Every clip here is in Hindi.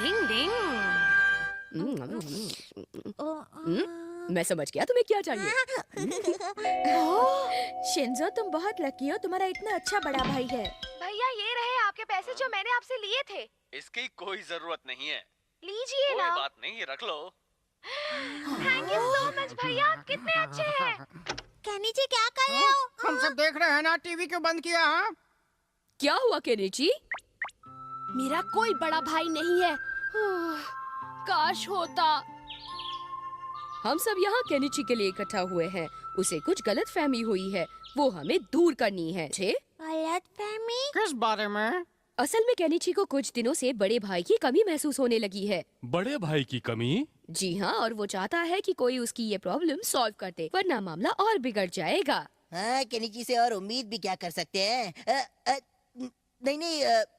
डिंग डिंग। मैं समझ गया तुम्हें क्या चाहिए। शिंजो, तुम बहुत लकी हो, तुम्हारा इतना अच्छा बड़ा भाई है। भैया ये रहे आपके पैसे जो मैंने आपसे लिए थे। इसकी कोई जरूरत नहीं है। लीजिए कोई ना। बात नहीं, ये रख लो। थैंक यू सो मच भैया, आप कितने अच्छे हैं। केनिची, क्या कर रहे हो? हम सब देख रहे हैं ना, टीवी क्यों बंद किया? हाँ, क्या हुआ केनिची? मेरा कोई बड़ा भाई नहीं है। काश होता। हम सब यहाँ केनिची के लिए इकट्ठा हुए हैं। उसे कुछ गलतफहमी हुई है, वो हमें दूर करनी है। गलतफहमी? किस बारे में? असल में केनिची को कुछ दिनों से बड़े भाई की कमी महसूस होने लगी है। बड़े भाई की कमी? जी हाँ, और वो चाहता है कि कोई उसकी ये प्रॉब्लम सॉल्व कर दे, वरना मामला और बिगड़ जाएगा। हाँ, केनिची से और उम्मीद भी क्या कर सकते हैं। नहीं,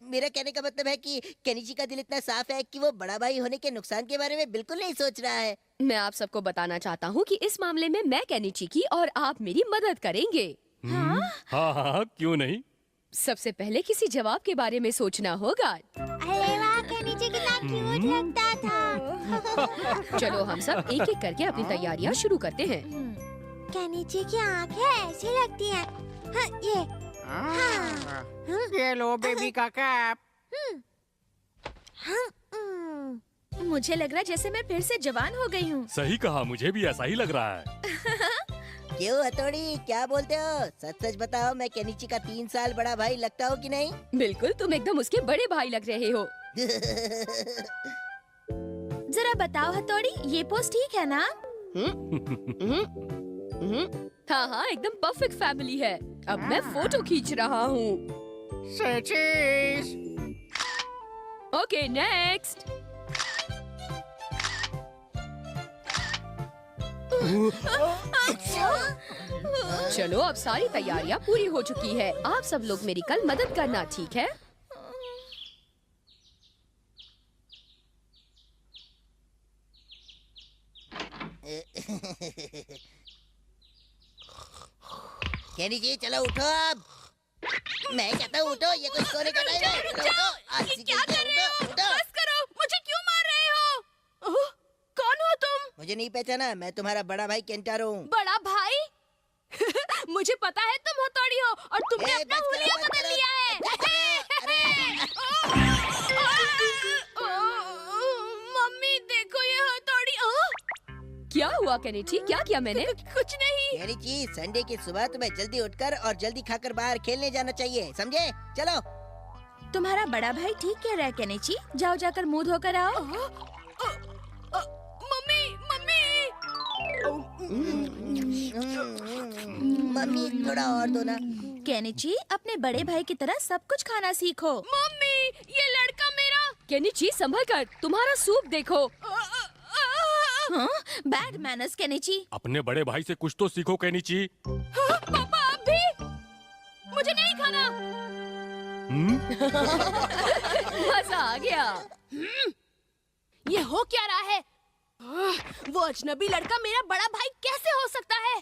मेरा कहने का मतलब है कि केनिची का दिल इतना साफ है कि वो बड़ा भाई होने के नुकसान के बारे में बिल्कुल नहीं सोच रहा है। मैं आप सबको बताना चाहता हूँ कि इस मामले में मैं केनिची की और आप मेरी मदद करेंगे। हाँ, क्यों नहीं। सबसे पहले किसी जवाब के बारे में सोचना होगा। अरे वाह, केनिची कितना क्यूट लगता था। चलो हम सब एक एक करके अपनी तैयारियाँ शुरू करते हैं। केनिची की आंखें ऐसी लगती हैं। हाँ, ये लो बेबी का कैप। मुझे लग रहा है जैसे मैं फिर से जवान हो गई हूँ। सही कहा, मुझे भी ऐसा ही लग रहा है। क्यों हथौड़ी, क्या बोलते हो? सच सच बताओ, मैं केनिची का 3 साल बड़ा भाई लगता हूँ कि नहीं? बिल्कुल, तुम एकदम उसके बड़े भाई लग रहे हो। जरा बताओ हथौड़ी, ये पोस्ट ठीक है ना? हाँ हाँ, एकदम परफेक्ट फैमिली है। अब मैं फोटो खींच रहा हूँ। Say cheese. Okay, next. चलो, अब सारी तैयारियाँ पूरी हो चुकी है। आप सब लोग मेरी कल मदद करना, ठीक है? केनिची, चलो उठो अब। मैं कहता हूँ उठो, ये कोई सोने का टाइम है। चलो उठो, आज ये से क्या कर रहे हो? उठो। बस करो, मुझे क्यों मार रहे हो? कौन हो तुम? मुझे नहीं पहचाना, मैं तुम्हारा बड़ा भाई केंटारो हूँ। बड़ा भाई? मुझे पता है तुम हथौड़ी हो और तुमने अपना बस करो, हुलिया बस बदल करो। लिया है। मम्मी देखो ये हथौड़ी। क्या हुआ केनिची? क्या किया मैंने? कुछ नहीं। केनिची, संडे की सुबह तुम्हें जल्दी उठकर और जल्दी खाकर बाहर खेलने जाना चाहिए, समझे? चलो। तुम्हारा बड़ा भाई ठीक कह रहा है केनिची, जाओ जाकर मुंह धोकर आओ। Mummy mummy. मम्मी, थोड़ा और दो ना। केनिची, अपने बड़े भाई की तरह सब कुछ खाना सीखो। मम्मी ये लड़का मेरा। केनिची, संभल कर, तुम्हारा सूप देखो। हाँ, बैड मैनर्स केनिची। अपने बड़े भाई से कुछ तो सीखो केनिची। पापा आप भी? मुझे नहीं खाना। मजा आ गया। ये हो क्या रहा है? वो अजनबी लड़का मेरा बड़ा भाई कैसे हो सकता है?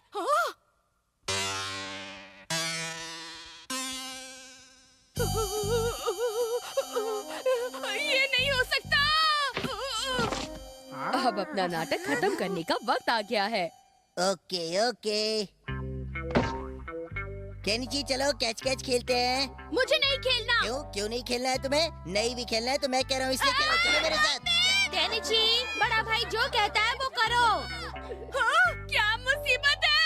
ये नहीं हो सकता। अब अपना नाटक खत्म करने का वक्त आ गया है। Okay okay. केनिची, चलो कैच कैच खेलते हैं। मुझे नहीं खेलना। क्यों नहीं खेलना है तुम्हें? नहीं भी खेलना है तो मैं कह रहा हूँ इसलिए कह रहा हूँ, चलो मेरे साथ। केनिची, बड़ा भाई जो कहता है वो करो। क्या मुसीबत है?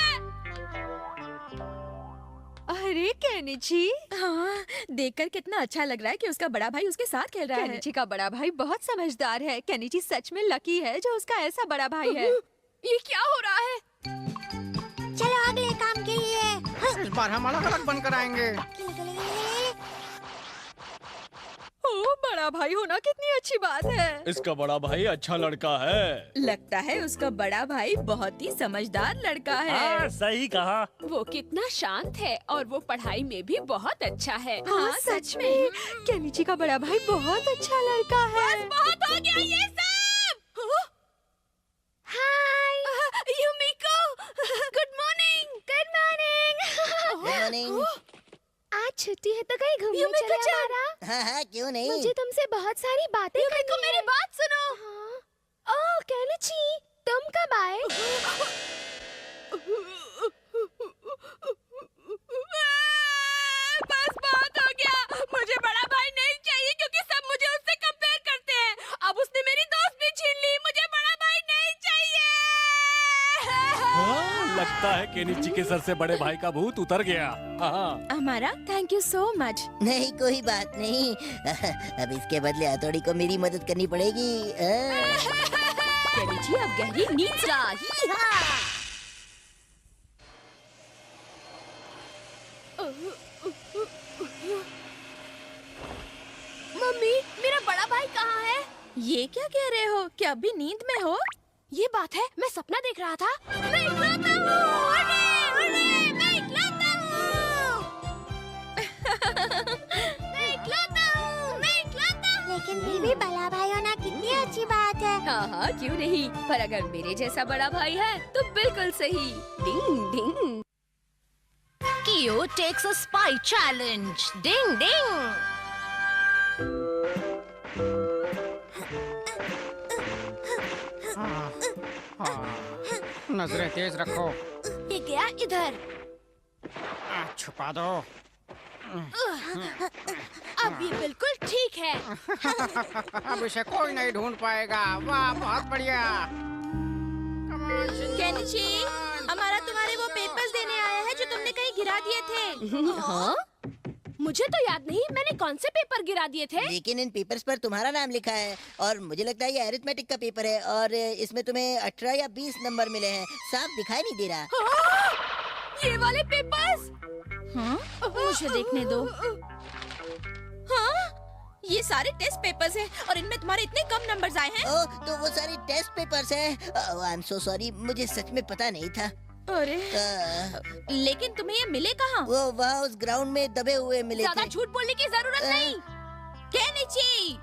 अरे केनिची, हाँ, देखकर कितना अच्छा लग रहा है कि उसका बड़ा भाई उसके साथ खेल रहा है। केनिची का बड़ा भाई बहुत समझदार है। केनिची सच में लकी है जो उसका ऐसा बड़ा भाई है। ये क्या हो रहा है? चलो अगले काम के लिए। इस बार हम अलग अलग बनकर आएंगे। ओ, बड़ा भाई होना कितनी अच्छी बात है। इसका बड़ा भाई अच्छा लड़का है। लगता है उसका बड़ा भाई बहुत ही समझदार लड़का है। सही कहा। वो कितना शांत है और वो पढ़ाई में भी बहुत अच्छा है। हाँ सच में, केनिची का बड़ा भाई बहुत अच्छा लड़का है। बहुत हो गया ये सब। Hi Yumiko, good morning. Good morning. Good morning. आज छुट्टी है तो कहीं घूमने चले हमारा। हाँ हाँ, क्यों नहीं? मुझे तुमसे बहुत सारी बातें करनी है। मेरी बात लगता है केनिची के सर से बड़े भाई का भूत उतर गया। हाँ। हमारा थैंक यू सो मच। नहीं कोई बात नहीं। अब इसके बदले हथौड़ी को मेरी मदद करनी पड़ेगी। केनिची अब गहरी नींद जा। ही हा। मम्मी, मेरा बड़ा भाई कहाँ है? ये क्या कह रहे हो? क्या अभी नींद में हो? ये बात है, मैं सपना देख रहा था। मैं इकलौता हूँ। उड़े, उड़े, मैं इकलौता हूँ। मैं इकलौता हूँ। मैं इकलौता हूँ। लेकिन फिर भी बड़ा भाई होना कितनी अच्छी बात है। हाँ हाँ क्यों नहीं, पर अगर मेरे जैसा बड़ा भाई है तो बिल्कुल सही। डिंग डिंग। Kyo takes a spy challenge. Ding ding. नजरें तेज रखो। ये गया इधर। छुपा दो। अब ये बिल्कुल ठीक है। अब इसे कोई नहीं ढूंढ पाएगा। वाह, बहुत बढ़िया। केनिची, हमारा तुम्हारे वो पेपर्स देने आया है जो तुमने कहीं गिरा दिए थे। हाँ? मुझे तो याद नहीं मैंने कौन से पेपर गिरा दिए थे। लेकिन इन पेपर्स पर तुम्हारा नाम लिखा है और मुझे लगता है ये अरिथमेटिक का पेपर है और इसमें तुम्हें 18 या 20 नंबर मिले हैं। साफ दिखाई नहीं दे रहा। ये वाले पेपर्स? हाँ? मुझे देखने दो। हाँ? ये सारे टेस्ट पेपर्स हैं और इनमें तुम्हारे इतने कम नंबर्स आए हैं। ओह, तो वो सारी टेस्ट पेपर्स हैं। आई एम सो सॉरी, मुझे सच में पता नहीं था। अरे लेकिन तुम्हें ये मिले कहाँ? वो वहाँ उस ग्राउंड में दबे हुए मिले ज्यादा थे। झूठ बोलने की जरूरत नहीं। केनिची,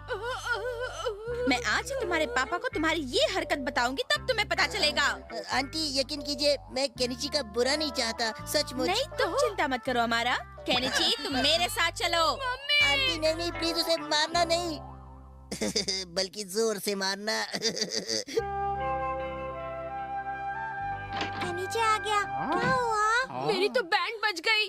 मैं आज ही तुम्हारे पापा को तुम्हारी ये हरकत बताऊंगी, तब तुम्हें पता चलेगा। आंटी यकीन कीजिए, मैं केनिची का बुरा नहीं चाहता, सचमुच। नहीं तुम चिंता मत करो हमारा। केनिची तुम मेरे साथ चलो। आंटी नहीं नहीं, प्लीज उसे मारना नहीं। बल्कि जोर से मारना। नीचे आ गया। क्या हुआ? मेरी तो बैंड बज गई।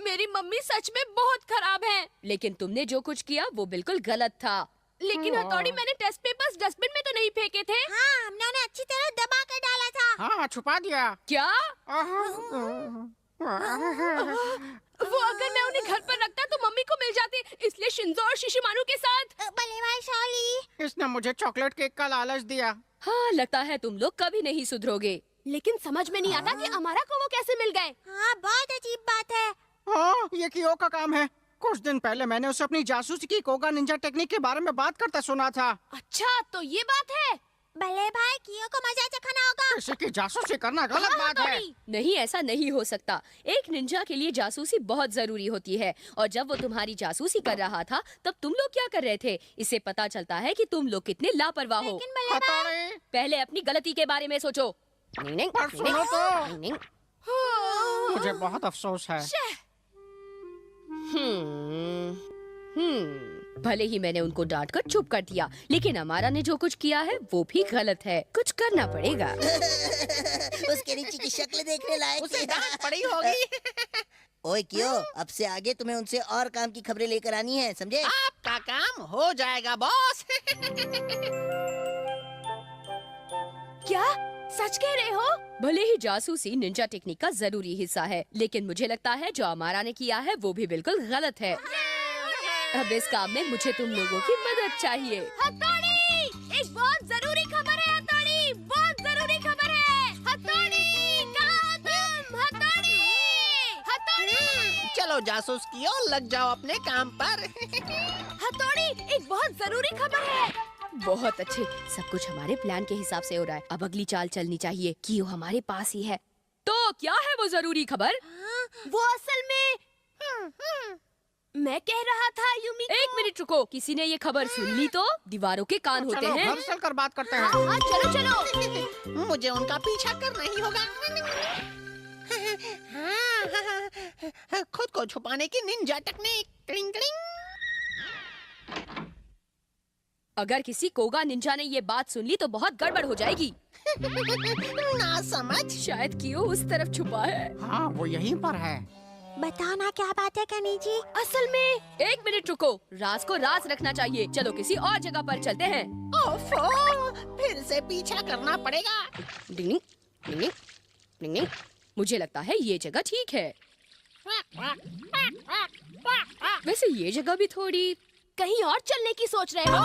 मेरी मम्मी सच में बहुत खराब है। लेकिन तुमने जो कुछ किया वो बिल्कुल गलत था। लेकिन हथौड़ी, मैंने टेस्ट पेपर्स डस्टबिन में तो नहीं फेंके थे। हाँ, हमने उन्हें अच्छी तरह दबा कर डाला था। हाँ, छुपा दिया। क्या? वो अगर मैं उन्हें घर पर रखता तो मम्मी को मिल जाते, इसलिए शिंजो और शिशिमारू के साथ। बड़े भाई शॉली। इसने मुझे चॉकलेट केक का लालच दिया। हाँ लगता है तुम लोग कभी नहीं सुधरोगे। लेकिन समझ में नहीं आता कि अमारा को वो कैसे मिल गए। हाँ, बहुत अजीब बात है। हाँ, ये कियो का काम है। कुछ दिन पहले मैंने उसे अपनी जासूसी की कोगा निंजा टेक्निक के बारे में बात करता सुना था। अच्छा, तो ये बात है। बड़े भाई, कियो को मजा चखाना होगा। किसी की जासूसी करना गलत बात है। नहीं ऐसा नहीं हो सकता। एक निंजा के लिए जासूसी बहुत जरूरी होती है और जब वो तुम्हारी जासूसी कर रहा था तब तुम लोग क्या कर रहे थे? इससे पता चलता है कि तुम लोग कितने लापरवाह हो। लेकिन बड़े भाई, हथौड़ी, पहले अपनी गलती के बारे में सोचो। पर सुनो तो, मुझे बहुत अफसोस है। भले ही मैंने उनको डांट कर चुप कर दिया, लेकिन हमारा ने जो कुछ किया है वो भी गलत है। कुछ करना पड़ेगा। उस केनिची की शक्ल देखने लायक उसे थी। डांट पड़ी होगी। ओए कियो, अब से आगे तुम्हें उनसे और काम की खबरें लेकर आनी है, समझे? आपका काम हो जाएगा बॉस। क्या सच कह रहे हो? भले ही जासूसी निंजा टेक्निक का जरूरी हिस्सा है, लेकिन मुझे लगता है जो हमारा ने किया है वो भी बिल्कुल गलत है। अब इस काम में मुझे तुम लोगों की मदद चाहिए। हथौड़ी, एक बहुत जरूरी खबर है। हथौड़ी, बहुत जरूरी खबर है। हथौड़ी, कहाँ हो तुम? हथौड़ी, हथौड़ी। चलो जासूस कियो, लग जाओ अपने काम पर। हथौड़ी, एक बहुत जरूरी खबर है। बहुत अच्छे, सब कुछ हमारे प्लान के हिसाब से हो रहा है। अब अगली चाल चलनी चाहिए कि वो हमारे पास ही है। तो क्या है वो जरूरी खबर? वो असल में मैं कह रहा था यूमी। एक मिनट रुको, किसी ने ये खबर सुन ली तो दीवारों के कान होते चलो हैं। घर चलकर बात करते हाँ हैं। हाँ, चलो चलो। मुझे उनका पीछा करना ही होगा। खुद को छुपाने की निंजा टेक्निक। Cling cling. अगर किसी कोगा निंजा ने ये बात सुन ली तो बहुत गड़बड़ हो जाएगी। ना समझ। शायद कियो उस तरफ छुपा है। हाँ, वो यहीं पर है। बताओ ना क्या बात है केनिची। असल में एक मिनट रुको, राज को राज रखना चाहिए। चलो किसी और जगह पर चलते हैं। ओफो, फिर से पीछा करना पड़ेगा। डिंग डिंग डिंग। मुझे लगता है ये जगह ठीक है। वैसे ये जगह भी थोड़ी। कहीं और चलने की सोच रहे हो?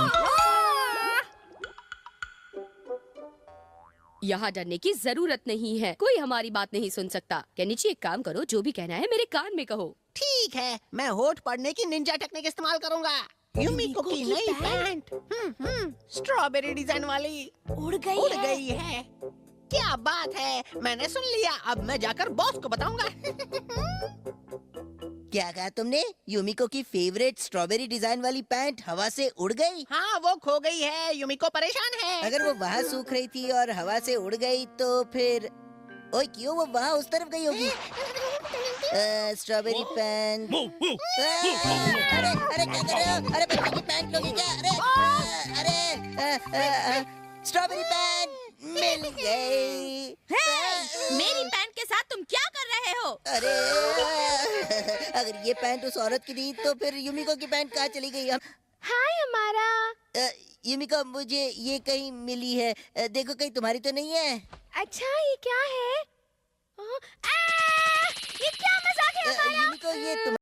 यहाँ डरने की जरूरत नहीं है, कोई हमारी बात नहीं सुन सकता। केनिची एक काम करो, जो भी कहना है मेरे कान में कहो। ठीक है, मैं होठ पढ़ने की निंजा टेक्निक इस्तेमाल करूंगा। यूमिको की नई पैंट स्ट्रॉबेरी डिजाइन वाली उड़ उड़ गई गई है। क्या बात है, मैंने सुन लिया। अब मैं जाकर बॉस को बताऊंगा। क्या कहा तुमने? यूमिको की फेवरेट स्ट्रॉबेरी डिजाइन वाली पैंट हवा से उड़ गई? हाँ, वो खो गई है। यूमिको परेशान है। अगर वो वहाँ सूख रही थी और हवा से उड़ गई तो फिर ओए क्यों वो वहाँ उस तरफ गई होगी? Strawberry pant. अरे अरे क्या कर रहे हो? अरे बच्चे की पैंट लोगी क्या? अरे स्ट्रॉबेरी पैंट मिल गई। मेरी पैंट के साथ तुम क्या कर रहे हो? अरे अगर ये पैंट उस औरत की थी तो फिर यूमिको की पैंट कहाँ चली गई? हाय हमारा। यूमिको, मुझे ये कहीं मिली है। देखो कहीं तुम्हारी तो नहीं है? अच्छा ये क्या है? ये क्या मजाक है हमारा? यूमिको, ये तुम